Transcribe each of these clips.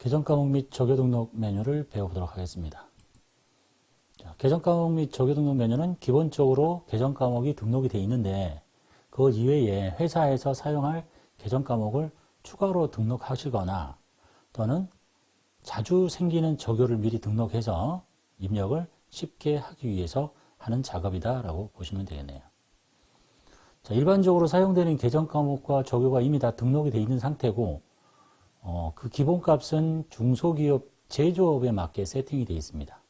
계정 과목 및 조교 등록 메뉴를 배워보도록 하겠습니다. 자, 계정 과목 및 조교 등록 메뉴는 기본적으로 계정 과목이 등록이 되어 있는데 그 이외에 회사에서 사용할 계정 과목을 추가로 등록하시거나 또는 자주 생기는 조교를 미리 등록해서 입력을 쉽게 하기 위해서 하는 작업이다 라고 보시면 되겠네요. 자, 일반적으로 사용되는 계정 과목과 조교가 이미 다 등록이 되어 있는 상태고 그 기본값은 중소기업 제조업에 맞게 세팅이 되어 있습니다.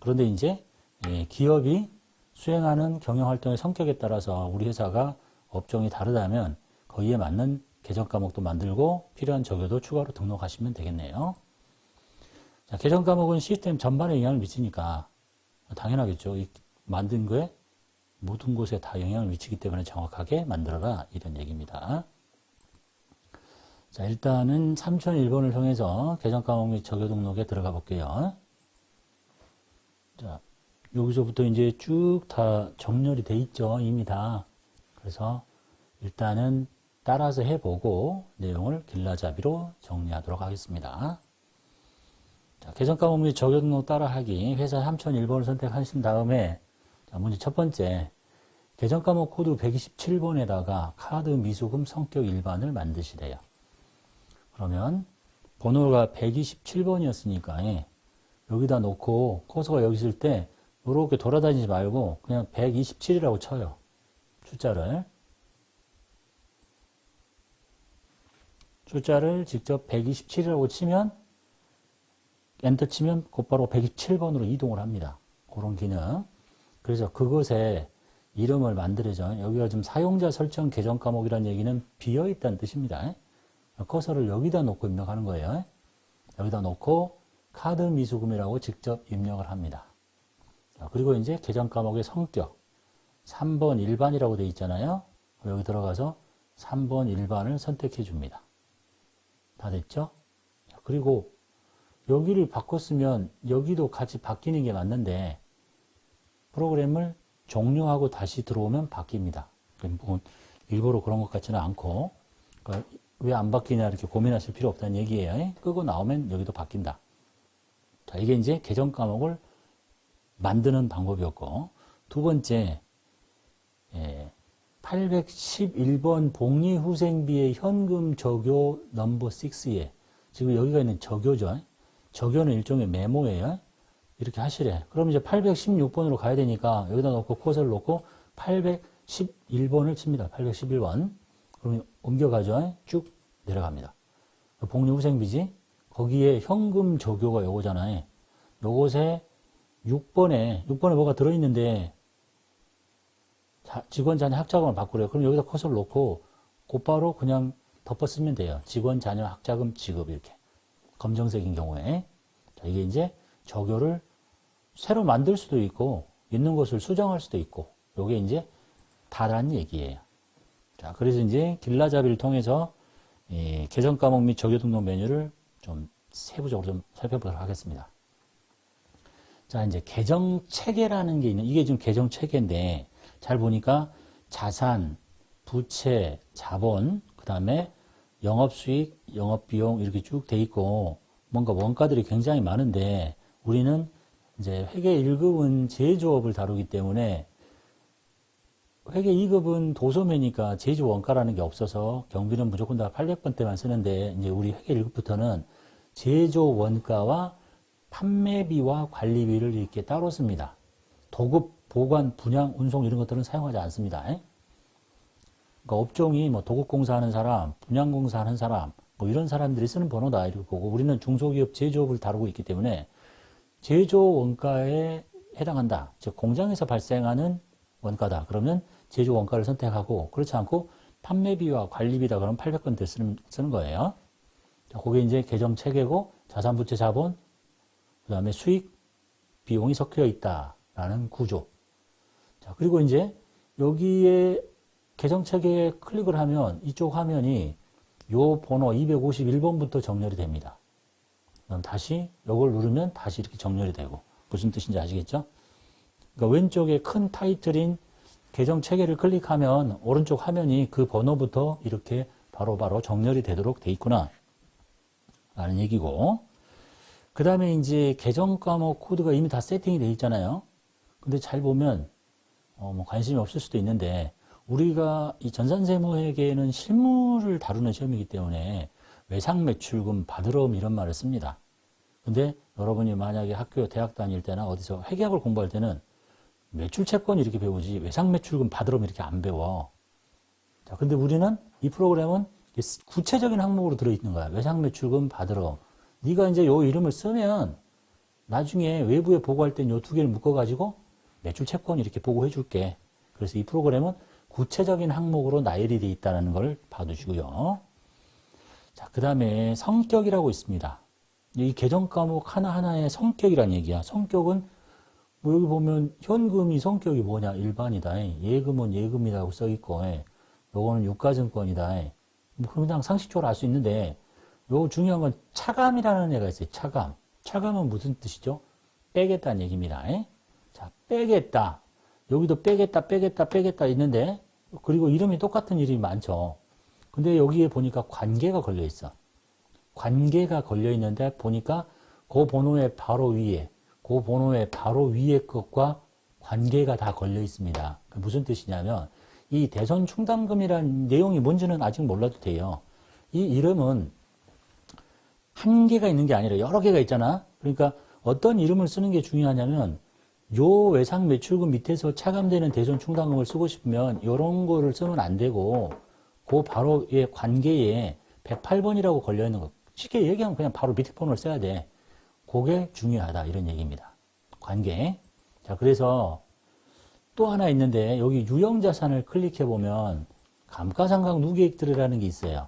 그런데 이제 기업이 수행하는 경영활동의 성격에 따라서 우리 회사가 업종이 다르다면 거기에 맞는 계정 과목도 만들고 필요한 조교도 추가로 등록하시면 되겠네요. 자, 계정 과목은 시스템 전반에 영향을 미치니까 당연하겠죠. 이 만든 거에 모든 곳에 다 영향을 미치기 때문에 정확하게 만들어라 이런 얘기입니다. 자, 일단은 3001번을 통해서 계정 과목 및 조교 등록에 들어가 볼게요. 자, 여기서부터 이제 쭉 다 정렬이 돼 있죠. 이미 다. 그래서 일단은 따라서 해보고 내용을 길라잡이로 정리하도록 하겠습니다. 자, 계정 과목 및 조교 등록 따라하기 회사 3001번을 선택하신 다음에 자, 문제 첫 번째 계정 과목 코드 127번에다가 카드 미수금 성격 일반을 만드시래요. 그러면 번호가 127번이었으니까 여기다 놓고 커서가 여기 있을 때 이렇게 돌아다니지 말고 그냥 127이라고 쳐요. 숫자를 직접 127이라고 치면 엔터 치면 곧바로 127번으로 이동을 합니다. 그런 기능. 그래서 그것에 이름을 만들어줘. 여기가 지금 사용자 설정 계정 과목이라는 얘기는 비어있다는 뜻입니다. 커서를 여기다 놓고 입력하는 거예요. 여기다 놓고 카드 미수금이라고 직접 입력을 합니다. 자, 그리고 이제 계정 과목의 성격 3번 일반이라고 되어 있잖아요. 여기 들어가서 3번 일반을 선택해 줍니다. 다 됐죠? 자, 그리고 여기를 바꿨으면 여기도 같이 바뀌는 게 맞는데 프로그램을 종료하고 다시 들어오면 바뀝니다. 일부러 그런 것 같지는 않고 그러니까 왜 안 바뀌냐 이렇게 고민하실 필요 없다는 얘기예요. 끄고 나오면 여기도 바뀐다. 자, 이게 이제 계정 과목을 만드는 방법이었고 두 번째 811번 복리후생비의 현금 적요 넘버 6에 지금 여기가 있는 적요죠. 적요는 일종의 메모예요. 이렇게 하시래. 그럼 이제 816번으로 가야 되니까 여기다 놓고 코드를 놓고 811번을 칩니다. 811번. 그러면 옮겨가죠. 쭉 내려갑니다. 복리후생비지. 거기에 현금 적요가 요거잖아요. 요것에 6번에 뭐가 들어있는데 직원 자녀 학자금을 바꾸래요. 그럼 여기다 커서를 놓고 곧바로 그냥 덮어 쓰면 돼요. 직원 자녀 학자금 지급 이렇게. 검정색인 경우에. 자, 이게 이제 적요를 새로 만들 수도 있고 있는 것을 수정할 수도 있고 요게 이제 다라는 얘기예요. 자, 그래서 이제 길라잡이를 통해서 계정 과목 및 조교 등록 메뉴를 좀 세부적으로 좀 살펴보도록 하겠습니다. 자, 이제 계정 체계라는 게 있는, 이게 지금 계정 체계인데, 잘 보니까 자산, 부채, 자본, 그 다음에 영업수익, 영업비용 이렇게 쭉 돼 있고, 뭔가 원가들이 굉장히 많은데, 우리는 이제 회계 1급은 제조업을 다루기 때문에, 회계 2급은 도소매니까 제조 원가라는 게 없어서 경비는 무조건 다 800번대만 쓰는데, 이제 우리 회계 1급부터는 제조 원가와 판매비와 관리비를 이렇게 따로 씁니다. 도급, 보관, 분양, 운송 이런 것들은 사용하지 않습니다. 그러니까 업종이 뭐 도급공사 하는 사람, 분양공사 하는 사람, 뭐 이런 사람들이 쓰는 번호다 이렇게 보고 우리는 중소기업 제조업을 다루고 있기 때문에 제조 원가에 해당한다. 즉 공장에서 발생하는 원가다. 그러면 제조 원가를 선택하고 그렇지 않고 판매비와 관리비다. 그러면 800건대 쓰는 거예요. 자, 그게 이제 계정 체계고 자산, 부채, 자본 그 다음에 수익, 비용이 섞여 있다라는 구조. 자, 그리고 이제 여기에 계정 체계에 클릭을 하면 이쪽 화면이 요 번호 251번부터 정렬이 됩니다. 그럼 다시 이걸 누르면 다시 이렇게 정렬이 되고 무슨 뜻인지 아시겠죠? 그러니까 왼쪽에 큰 타이틀인 계정 체계를 클릭하면 오른쪽 화면이 그 번호부터 이렇게 바로바로 정렬이 되도록 돼 있구나. 라는 얘기고, 그 다음에 이제 계정 과목 코드가 이미 다 세팅이 되어 있잖아요. 근데 잘 보면, 뭐 관심이 없을 수도 있는데, 우리가 이 전산세무회계는 실무를 다루는 시험이기 때문에 외상매출금 받으럼 이런 말을 씁니다. 근데 여러분이 만약에 학교, 대학 다닐 때나 어디서 회계학을 공부할 때는 매출채권 이렇게 배우지 외상매출금 받으럼 이렇게 안 배워. 자, 근데 우리는 이 프로그램은 구체적인 항목으로 들어있는 거야. 외상매출금 받으러. 네가 이제 요 이름을 쓰면 나중에 외부에 보고할 땐 요 두 개를 묶어가지고 매출채권 이렇게 보고해 줄게. 그래서 이 프로그램은 구체적인 항목으로 나열이 되어 있다는 걸 봐두시고요. 자, 그 다음에 성격이라고 있습니다. 이 계정 과목 하나하나의 성격이란 얘기야. 성격은 뭐 여기 보면 현금이 성격이 뭐냐? 일반이다. 예금은 예금이라고 써 있고, 요거는 유가증권이다. 뭐 그냥 상식적으로 알 수 있는데, 요 중요한 건 차감이라는 애가 있어요. 차감. 차감은 무슨 뜻이죠? 빼겠다는 얘기입니다. 자, 빼겠다. 여기도 빼겠다 있는데, 그리고 이름이 똑같은 이름이 많죠. 근데 여기에 보니까 관계가 걸려 있어. 관계가 걸려 있는데 보니까 그 번호의 바로 위에, 그 번호의 바로 위에 것과 관계가 다 걸려 있습니다. 무슨 뜻이냐면 이 대손 충당금이라는 내용이 뭔지는 아직 몰라도 돼요. 이 이름은 한 개가 있는 게 아니라 여러 개가 있잖아. 그러니까 어떤 이름을 쓰는 게 중요하냐면 요 외상 매출금 밑에서 차감되는 대손 충당금을 쓰고 싶으면 이런 거를 쓰면 안 되고 그 바로 의 관계에 108번이라고 걸려 있는 거. 쉽게 얘기하면 그냥 바로 밑에 번호를 써야 돼. 그게 중요하다 이런 얘기입니다. 관계. 자, 그래서 또 하나 있는데 여기 유형자산을 클릭해 보면 감가상각 누계액들이라는 게 있어요.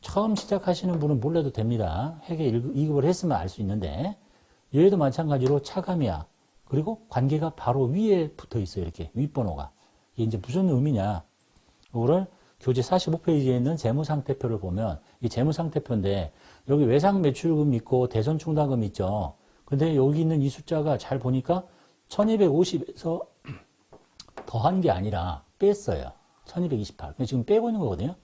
처음 시작하시는 분은 몰라도 됩니다. 회계 2급을 했으면 알 수 있는데 얘도 마찬가지로 차감이야. 그리고 관계가 바로 위에 붙어 있어요. 이렇게 윗번호가. 이게 이제 무슨 의미냐. 이거를 교재 45페이지에 있는 재무상태표를 보면 이 재무상태표인데 여기 외상매출금 있고 대손충당금 있죠. 근데 여기 있는 이 숫자가 잘 보니까 1250에서 더한 게 아니라 뺐어요. 1228. 지금 빼고 있는 거거든요.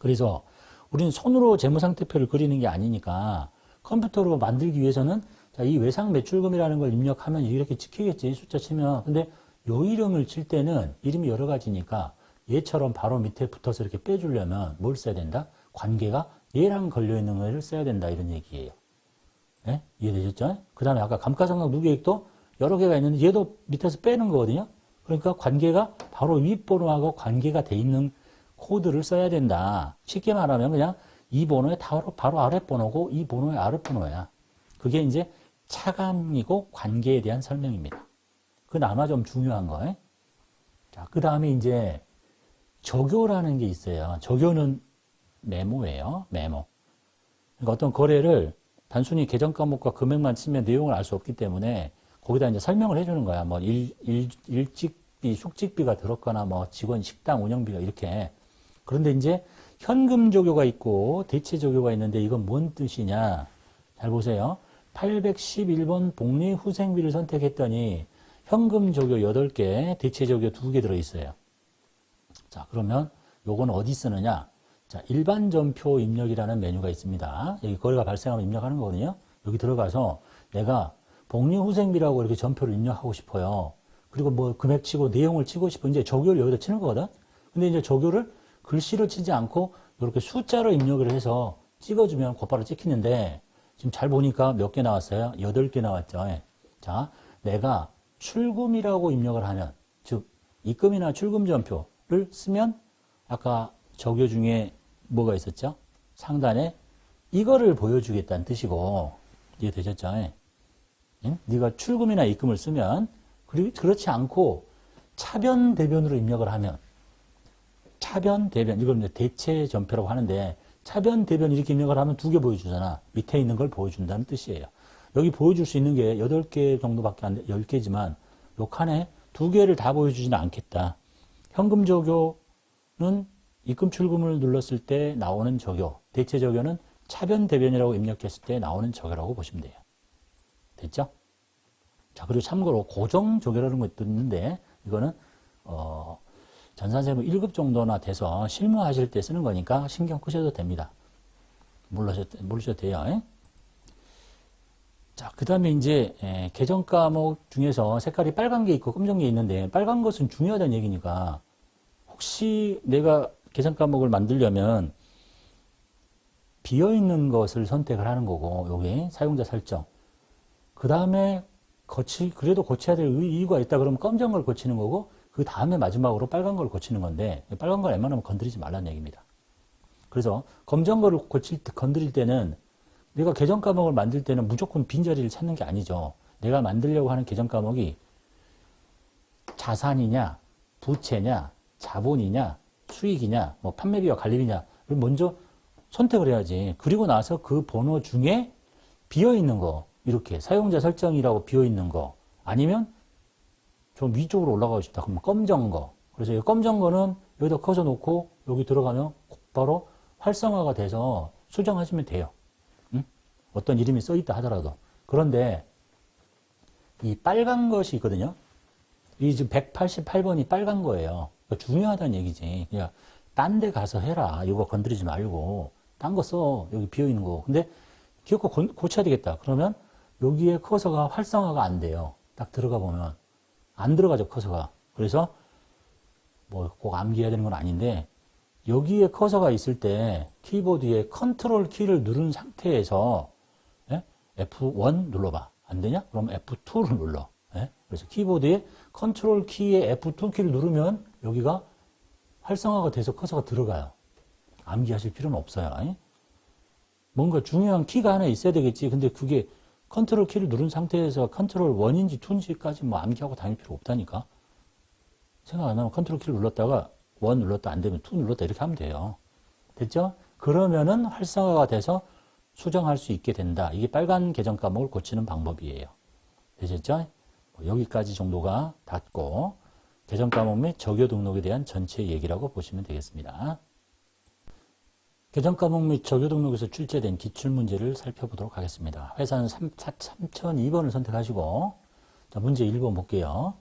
그래서 우리는 손으로 재무상태표를 그리는 게 아니니까 컴퓨터로 만들기 위해서는 자, 이 외상매출금이라는 걸 입력하면 이렇게 찍히겠지. 숫자 치면. 근데 요 이름을 칠 때는 이름이 여러 가지니까 얘처럼 바로 밑에 붙어서 이렇게 빼주려면 뭘 써야 된다? 관계가 얘랑 걸려있는 거를 써야 된다. 이런 얘기예요. 네? 이해되셨죠? 그 다음에 아까 감가상각 누계액도 여러 개가 있는데 얘도 밑에서 빼는 거거든요. 그러니까 관계가 바로 윗번호하고 관계가 돼 있는 코드를 써야 된다. 쉽게 말하면 그냥 이 번호의 바로 아랫번호고 이 번호의 아랫번호야. 그게 이제 차감이고 관계에 대한 설명입니다. 그건 아마 좀 중요한 거. 자, 그 다음에 이제 적요라는 게 있어요. 적요는 메모예요. 메모. 그러니까 어떤 거래를 단순히 계정 과목과 금액만 치면 내용을 알 수 없기 때문에 거기다 이제 설명을 해주는 거야. 뭐 일직비, 숙직비가 들었거나 뭐 직원 식당 운영비가 이렇게. 그런데 이제 현금 적요가 있고 대체 적요가 있는데 이건 뭔 뜻이냐? 잘 보세요. 811번 복리후생비를 선택했더니 현금 적요 8개, 대체 적요 2개 들어있어요. 자, 그러면 요건 어디 쓰느냐? 자, 일반 전표 입력이라는 메뉴가 있습니다. 여기 거래가 발생하면 입력하는 거거든요. 여기 들어가서 내가 복리후생비라고 이렇게 전표를 입력하고 싶어요. 그리고 뭐 금액 치고 내용을 치고 싶어. 이제 적요를 여기다 치는 거거든. 근데 이제 적요를 글씨로 치지 않고 이렇게 숫자로 입력을 해서 찍어주면 곧바로 찍히는데 지금 잘 보니까 몇 개 나왔어요? 8개 나왔죠. 자, 내가 출금이라고 입력을 하면, 즉 입금이나 출금 전표를 쓰면 아까 적요 중에 뭐가 있었죠? 상단에 이거를 보여주겠다는 뜻이고 이해되셨죠? 응? 네가 출금이나 입금을 쓰면 그렇지 않고 차변 대변으로 입력을 하면 차변 대변 이걸 이제 대체 전표라고 하는데 차변 대변 이렇게 입력을 하면 2개 보여주잖아. 밑에 있는 걸 보여준다는 뜻이에요. 여기 보여줄 수 있는 게 8개 정도밖에 안 돼. 10개지만 요 칸에 2개를 다 보여주지는 않겠다. 현금 적요는 입금 출금을 눌렀을 때 나오는 적요, 대체 적요는 차변 대변이라고 입력했을 때 나오는 적요라고 보시면 돼요. 됐죠? 자, 그리고 참고로 고정 적요라는 것도 있는데 이거는 전산세무 1급 정도나 돼서 실무하실 때 쓰는 거니까 신경 끄셔도 됩니다. 모르셔도 돼요. 예? 자, 그 다음에 이제 계정 과목 중에서 색깔이 빨간 게 있고 검정 게 있는데 빨간 것은 중요하다는 얘기니까 혹시 내가 계정 과목을 만들려면 비어있는 것을 선택을 하는 거고 여기 사용자 설정 그 다음에 그래도 고쳐야 될 이유가 있다 그러면 검정 걸 고치는 거고 그 다음에 마지막으로 빨간 걸 고치는 건데 빨간 걸 웬만하면 건드리지 말라는 얘기입니다. 그래서 검정 거를 건드릴 때는 내가 계정 과목을 만들 때는 무조건 빈자리를 찾는 게 아니죠. 내가 만들려고 하는 계정 과목이 자산이냐, 부채냐, 자본이냐, 수익이냐, 뭐 판매비와 관리비냐를 먼저 선택을 해야지. 그리고 나서 그 번호 중에 비어있는 거, 이렇게 사용자 설정이라고 비어있는 거, 아니면 좀 위쪽으로 올라가고 싶다. 그러면 검정 거. 그래서 이 검정 거는 여기다 커서 놓고 여기 들어가면 바로 활성화가 돼서 수정하시면 돼요. 응? 어떤 이름이 써있다 하더라도. 그런데 이 빨간 것이 있거든요. 이 지금 188번이 빨간 거예요. 그러니까 중요하다는 얘기지. 그냥 딴 데 가서 해라. 이거 건드리지 말고. 딴 거 써. 여기 비어있는 거. 근데 기억코 고쳐야 되겠다. 그러면 여기에 커서가 활성화가 안 돼요. 딱 들어가 보면. 안 들어가죠, 커서가. 그래서 뭐 꼭 암기해야 되는 건 아닌데 여기에 커서가 있을 때 키보드에 컨트롤 키를 누른 상태에서 F1 눌러봐. 안 되냐? 그럼 F2를 눌러. 그래서 키보드에 컨트롤 키에 F2 키를 누르면 여기가 활성화가 돼서 커서가 들어가요. 암기하실 필요는 없어요. 뭔가 중요한 키가 하나 있어야 되겠지. 근데 그게 컨트롤 키를 누른 상태에서 컨트롤 1인지 2인지까지 뭐 암기하고 다닐 필요 없다니까. 생각 안 하면 컨트롤 키를 눌렀다가 1 눌렀다 안 되면 2 눌렀다 이렇게 하면 돼요. 됐죠? 그러면은 활성화가 돼서 수정할 수 있게 된다. 이게 빨간 계정 과목을 고치는 방법이에요. 되셨죠? 여기까지 정도가 닿고 계정 과목 및 적요 등록에 대한 전체 얘기라고 보시면 되겠습니다. 계정 과목 및 적요 등록에서 출제된 기출문제를 살펴보도록 하겠습니다. 회사는 3002번을 선택하시고 자, 문제 1번 볼게요.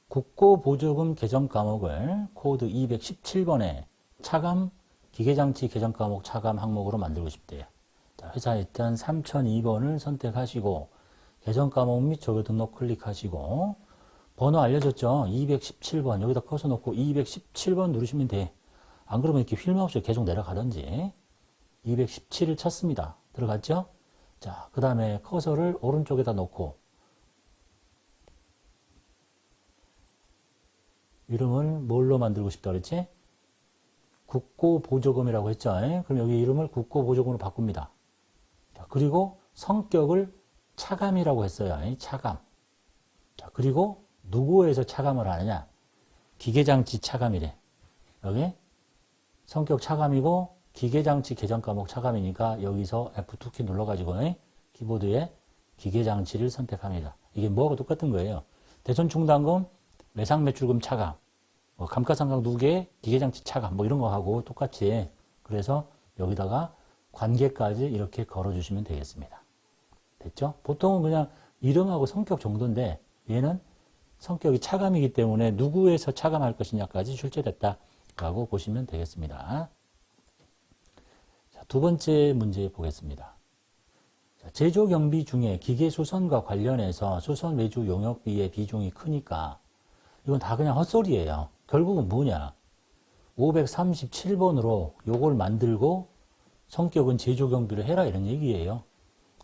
국고보조금 계정 과목을 코드 217번에 차감, 기계장치 계정 과목 차감 항목으로 만들고 싶대요. 자, 회사 일단 3002번을 선택하시고 계정 과목 및 적요 등록 클릭하시고 번호 알려줬죠? 217번 여기다 커서 놓고 217번 누르시면 돼. 안 그러면 이렇게 휠마우스 계속 내려가든지 217을 쳤습니다. 들어갔죠? 자, 그 다음에 커서를 오른쪽에다 놓고 이름을 뭘로 만들고 싶다 그랬지? 국고보조금이라고 했죠? 그럼 여기 이름을 국고보조금으로 바꿉니다. 자, 그리고 성격을 차감이라고 했어요. 차감. 자, 그리고 누구에서 차감을 하느냐? 기계장치 차감이래. 여기 성격 차감이고 기계장치 계정 과목 차감이니까 여기서 F2키 눌러가지고 키보드에 기계장치를 선택합니다. 이게 뭐하고 똑같은 거예요. 대손충당금, 외상매출금 차감, 감가상각 누계, 기계장치 차감 뭐 이런 거 하고 똑같이 그래서 여기다가 관계까지 이렇게 걸어주시면 되겠습니다. 됐죠? 보통은 그냥 이름하고 성격 정도인데 얘는 성격이 차감이기 때문에 누구에서 차감할 것이냐까지 출제됐다라고 보시면 되겠습니다. 자, 두 번째 문제 보겠습니다. 자, 제조 경비 중에 기계 수선과 관련해서 수선 외주 용역비의 비중이 크니까 이건 다 그냥 헛소리예요. 결국은 뭐냐? 537번으로 요걸 만들고 성격은 제조 경비를 해라 이런 얘기예요.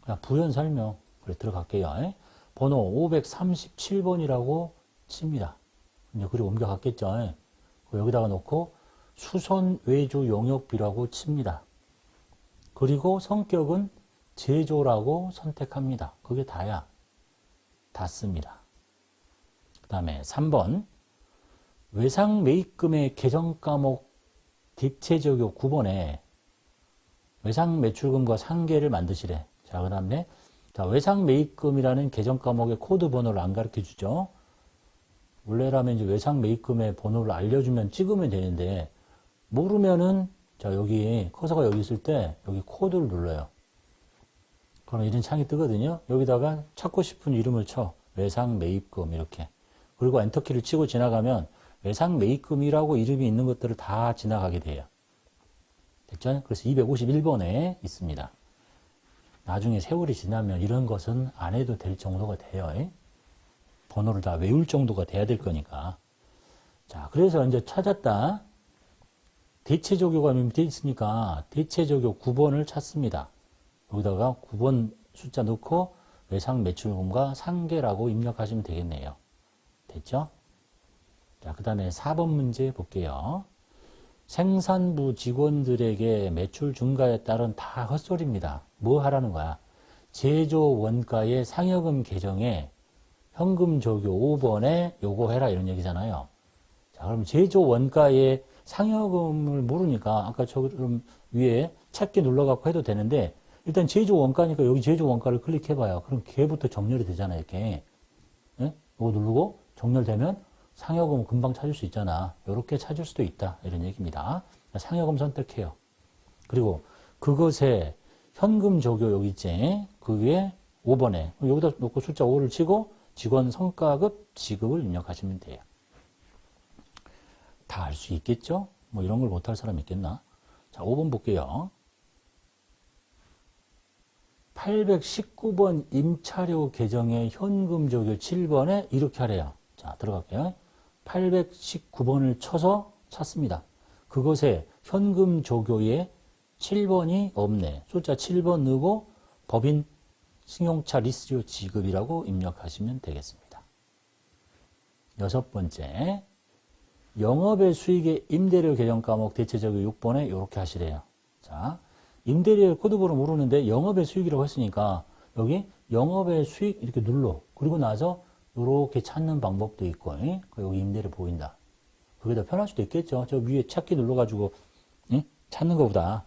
그냥 부연 설명. 그래 들어갈게요. 번호 537번이라고 칩니다. 이제 그리고 옮겨갔겠죠. 여기다가 놓고 수선 외주 용역비라고 칩니다. 그리고 성격은 제조라고 선택합니다. 그게 다야. 닿습니다. 그 다음에 3번 외상 매입금의 계정 과목 뒷체적요 9번에 외상 매출금과 상계를 만드시래. 자, 그 다음에 자, 외상 매입금이라는 계정 과목의 코드 번호를 안 가르쳐 주죠. 원래라면 이제 외상 매입금의 번호를 알려주면 찍으면 되는데 모르면은 자, 여기 커서가 여기 있을 때 여기 코드를 눌러요. 그럼 이런 창이 뜨거든요. 여기다가 찾고 싶은 이름을 쳐. 외상 매입금 이렇게. 그리고 엔터키를 치고 지나가면 외상 매입금이라고 이름이 있는 것들을 다 지나가게 돼요. 됐죠? 그래서 251번에 있습니다. 나중에 세월이 지나면 이런 것은 안 해도 될 정도가 돼요. 번호를 다 외울 정도가 돼야 될 거니까. 자, 그래서 이제 찾았다. 대체조교가 밑에 있으니까 대체조교 9번을 찾습니다. 여기다가 9번 숫자 넣고 외상 매출금과 상계라고 입력하시면 되겠네요. 됐죠? 자, 그 다음에 4번 문제 볼게요. 생산부 직원들에게 매출 증가에 따른 다 헛소리입니다. 뭐 하라는 거야? 제조 원가의 상여금 계정에 현금 조교 5번에 요거 해라 이런 얘기잖아요. 자, 그럼 제조 원가의 상여금을 모르니까 아까 저처럼 위에 찾기 눌러갖고 해도 되는데 일단 제조 원가니까 여기 제조 원가를 클릭해봐요. 그럼 걔부터 정렬이 되잖아요. 이렇게. 예? 이거 누르고 정렬되면 상여금 금방 찾을 수 있잖아. 이렇게 찾을 수도 있다. 이런 얘기입니다. 상여금 선택해요. 그리고 그것에 현금 조교 여기 있지. 그 위에 5번에 여기다 놓고 숫자 5를 치고 직원 성과급 지급을 입력하시면 돼요. 다 할 수 있겠죠? 뭐 이런 걸 못할 사람 있겠나? 자, 5번 볼게요. 819번 임차료 계정의 현금 조교 7번에 이렇게 하래요. 자, 들어갈게요. 819번을 쳐서 찾습니다. 그것에 현금 조교에 7번이 없네. 숫자 7번 넣고 법인 승용차 리스료 지급이라고 입력하시면 되겠습니다. 6번째. 영업의 수익의 임대료 계정 과목 대체적으로 6번에 이렇게 하시래요. 자, 임대료 코드번호 모르는데 영업의 수익이라고 했으니까 여기 영업의 수익 이렇게 눌러. 그리고 나서 이렇게 찾는 방법도 있고, 여기 임대료 보인다. 그게 더 편할 수도 있겠죠. 저 위에 찾기 눌러가지고 찾는 것보다.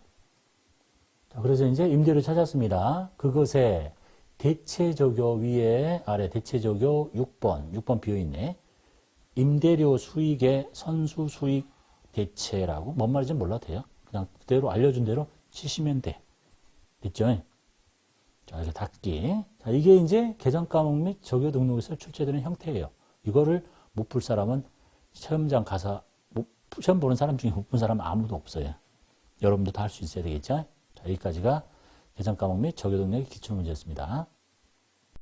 자, 그래서 이제 임대료 찾았습니다. 그것에 대체조교 위에 아래 대체조교 6번 비어있네. 임대료 수익의 선수 수익 대체라고 뭔 말인지 몰라도 돼요. 그냥 그대로 알려준 대로 치시면 돼. 됐죠? 자, 이렇게 닫기. 자, 이게 이제 계정 과목 및 조교 등록에서 출제되는 형태예요. 이거를 못 풀 사람은 시험장 가서 시험 보는 사람 중에 못 푼 사람은 아무도 없어요. 여러분도 다 할 수 있어야 되겠죠? 자, 여기까지가 계정 과목 및 조교 등록의 기출문제였습니다.